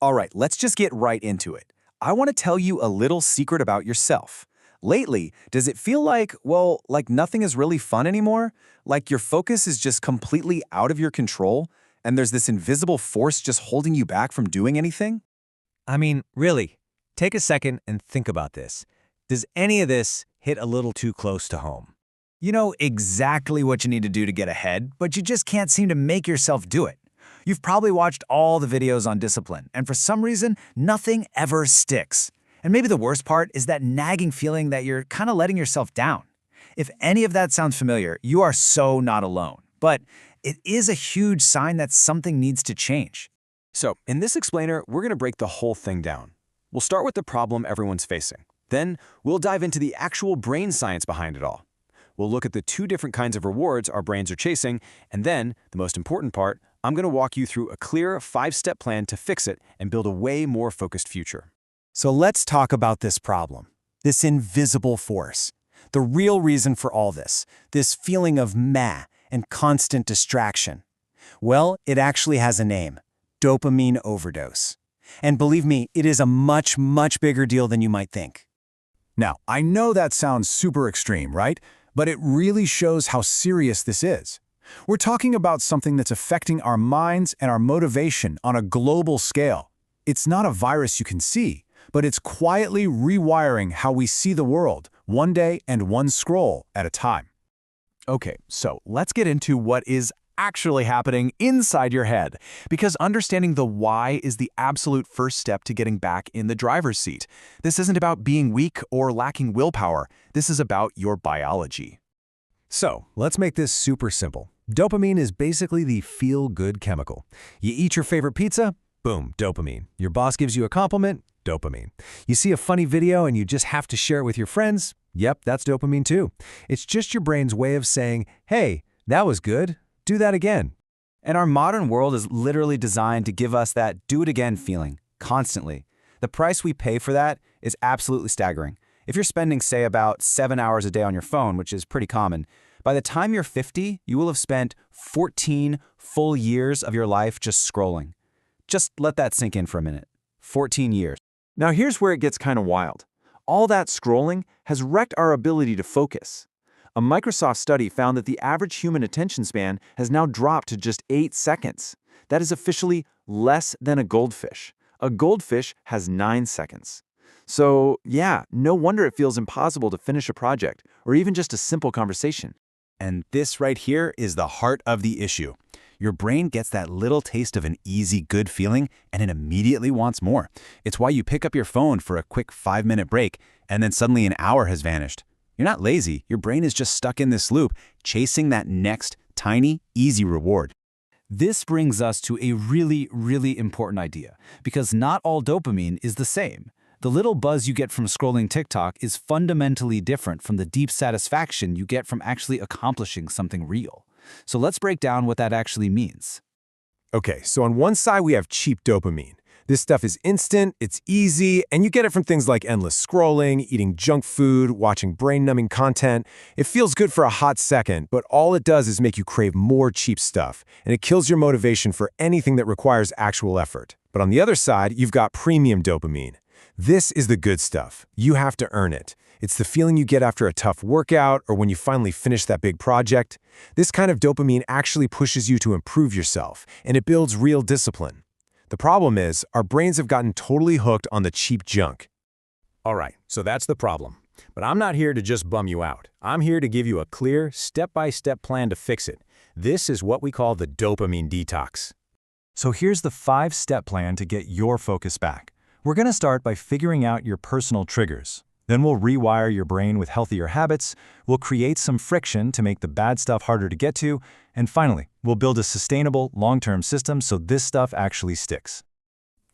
All right, let's just get right into it. I want to tell you a little secret about yourself. Lately, does it feel like, well, like nothing is really fun anymore? Like your focus is just completely out of your control, and there's this invisible force just holding you back from doing anything? I mean, really, take a second and think about this. Does any of this hit a little too close to home? You know exactly what you need to do to get ahead, but you just can't seem to make yourself do it. You've probably watched all the videos on discipline, and for some reason, nothing ever sticks. And maybe the worst part is that nagging feeling that you're kind of letting yourself down. If any of that sounds familiar, you are so not alone. But it is a huge sign that something needs to change. So, in this explainer, we're going to break the whole thing down. We'll start with the problem everyone's facing. Then, we'll dive into the actual brain science behind it all. We'll look at the two different kinds of rewards our brains are chasing, and then, the most important part, I'm going to walk you through a clear 5-step plan to fix it and build a way more focused future. So let's talk about this problem, this invisible force. The real reason for all this feeling of meh and constant distraction. Well, it actually has a name, dopamine overdose. And believe me, it is a much, much bigger deal than you might think. Now, I know that sounds super extreme, right? But it really shows how serious this is. We're talking about something that's affecting our minds and our motivation on a global scale. It's not a virus you can see, but it's quietly rewiring how we see the world, one day and one scroll at a time. Okay, so let's get into what is actually happening inside your head, because understanding the why is the absolute first step to getting back in the driver's seat. This isn't about being weak or lacking willpower. This is about your biology. So, let's make this super simple. Dopamine is basically the feel-good chemical. You eat your favorite pizza? Boom, dopamine. Your boss gives you a compliment? Dopamine. You see a funny video and you just have to share it with your friends? Yep, that's dopamine too. It's just your brain's way of saying, hey, that was good. Do that again. And our modern world is literally designed to give us that do-it-again feeling, constantly. The price we pay for that is absolutely staggering. If you're spending, say, about 7 hours a day on your phone, which is pretty common, by the time you're 50, you will have spent 14 full years of your life just scrolling. Just let that sink in for a minute. 14 years. Now here's where it gets kind of wild. All that scrolling has wrecked our ability to focus. A Microsoft study found that the average human attention span has now dropped to just 8 seconds. That is officially less than a goldfish. A goldfish has 9 seconds. So yeah, no wonder it feels impossible to finish a project or even just a simple conversation. And this right here is the heart of the issue. Your brain gets that little taste of an easy, good feeling, and it immediately wants more. It's why you pick up your phone for a quick 5-minute break, and then suddenly an hour has vanished. You're not lazy. Your brain is just stuck in this loop, chasing that next, tiny, easy reward. This brings us to a really, really important idea, because not all dopamine is the same. The little buzz you get from scrolling TikTok is fundamentally different from the deep satisfaction you get from actually accomplishing something real. So let's break down what that actually means. Okay, so on one side we have cheap dopamine. This stuff is instant, it's easy, and you get it from things like endless scrolling, eating junk food, watching brain-numbing content. It feels good for a hot second, but all it does is make you crave more cheap stuff, and it kills your motivation for anything that requires actual effort. But on the other side, you've got premium dopamine. This is the good stuff. You have to earn it. It's the feeling you get after a tough workout or when you finally finish that big project. This kind of dopamine actually pushes you to improve yourself, and it builds real discipline. The problem is, our brains have gotten totally hooked on the cheap junk. All right, so that's the problem. But I'm not here to just bum you out. I'm here to give you a clear, step-by-step plan to fix it. This is what we call the dopamine detox. So here's the 5-step plan to get your focus back. We're going to start by figuring out your personal triggers. Then we'll rewire your brain with healthier habits, we'll create some friction to make the bad stuff harder to get to, and finally, we'll build a sustainable, long-term system so this stuff actually sticks.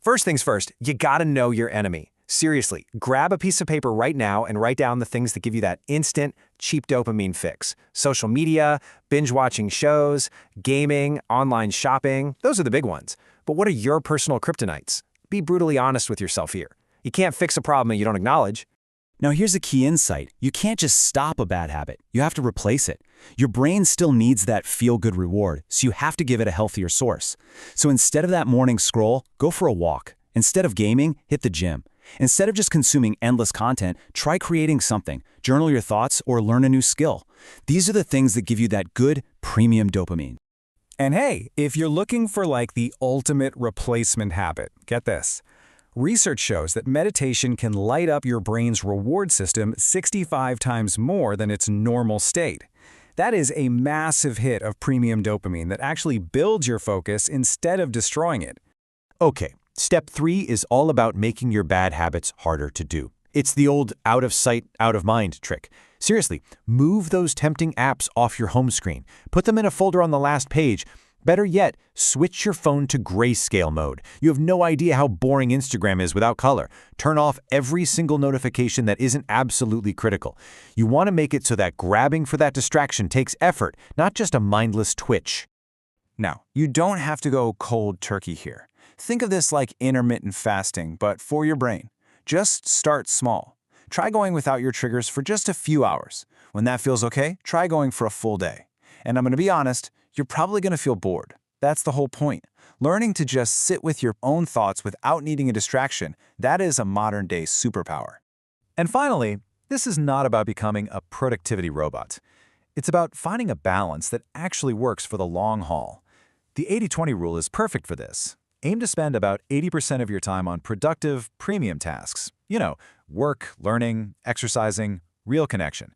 First things first, you gotta know your enemy. Seriously, grab a piece of paper right now and write down the things that give you that instant, cheap dopamine fix. Social media, binge-watching shows, gaming, online shopping, those are the big ones. But what are your personal kryptonites? Be brutally honest with yourself here. You can't fix a problem that you don't acknowledge. Now here's a key insight. You can't just stop a bad habit. You have to replace it. Your brain still needs that feel-good reward, so you have to give it a healthier source. So instead of that morning scroll, go for a walk. Instead of gaming, hit the gym. Instead of just consuming endless content, try creating something, journal your thoughts, or learn a new skill. These are the things that give you that good, premium dopamine. And hey, if you're looking for like the ultimate replacement habit, get this. Research shows that meditation can light up your brain's reward system 65 times more than its normal state. That is a massive hit of premium dopamine that actually builds your focus instead of destroying it. Okay, step 3 is all about making your bad habits harder to do. It's the old out of sight, out of mind trick. Seriously, move those tempting apps off your home screen. Put them in a folder on the last page. Better yet, switch your phone to grayscale mode. You have no idea how boring Instagram is without color. Turn off every single notification that isn't absolutely critical. You want to make it so that grabbing for that distraction takes effort, not just a mindless twitch. Now, you don't have to go cold turkey here. Think of this like intermittent fasting, but for your brain. Just start small. Try going without your triggers for just a few hours. When that feels okay, try going for a full day. And I'm going to be honest, you're probably going to feel bored. That's the whole point. Learning to just sit with your own thoughts without needing a distraction, that is a modern-day superpower. And finally, this is not about becoming a productivity robot. It's about finding a balance that actually works for the long haul. The 80-20 rule is perfect for this. Aim to spend about 80% of your time on productive, premium tasks. Work, learning, exercising, real connection.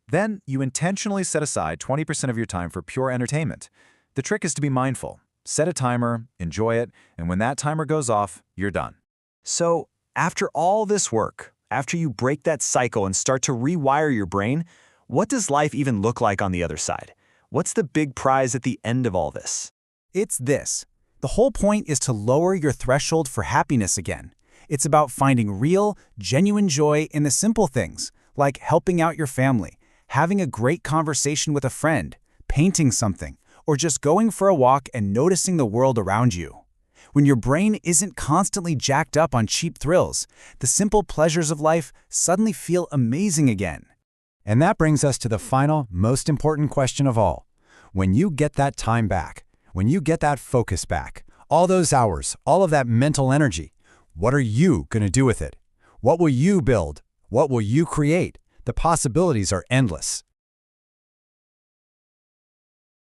Then you intentionally set aside 20% of your time for pure entertainment. The trick is to be mindful. Set a timer, enjoy it, and when that timer goes off, you're done. So, after all this work, after you break that cycle and start to rewire your brain, what does life even look like on the other side? What's the big prize at the end of all this? It's this. The whole point is to lower your threshold for happiness again. It's about finding real, genuine joy in the simple things, like helping out your family, having a great conversation with a friend, painting something, or just going for a walk and noticing the world around you. When your brain isn't constantly jacked up on cheap thrills, the simple pleasures of life suddenly feel amazing again. And that brings us to the final, most important question of all. When you get that time back, when you get that focus back, all those hours, all of that mental energy, what are you going to do with it? What will you build? What will you create? The possibilities are endless.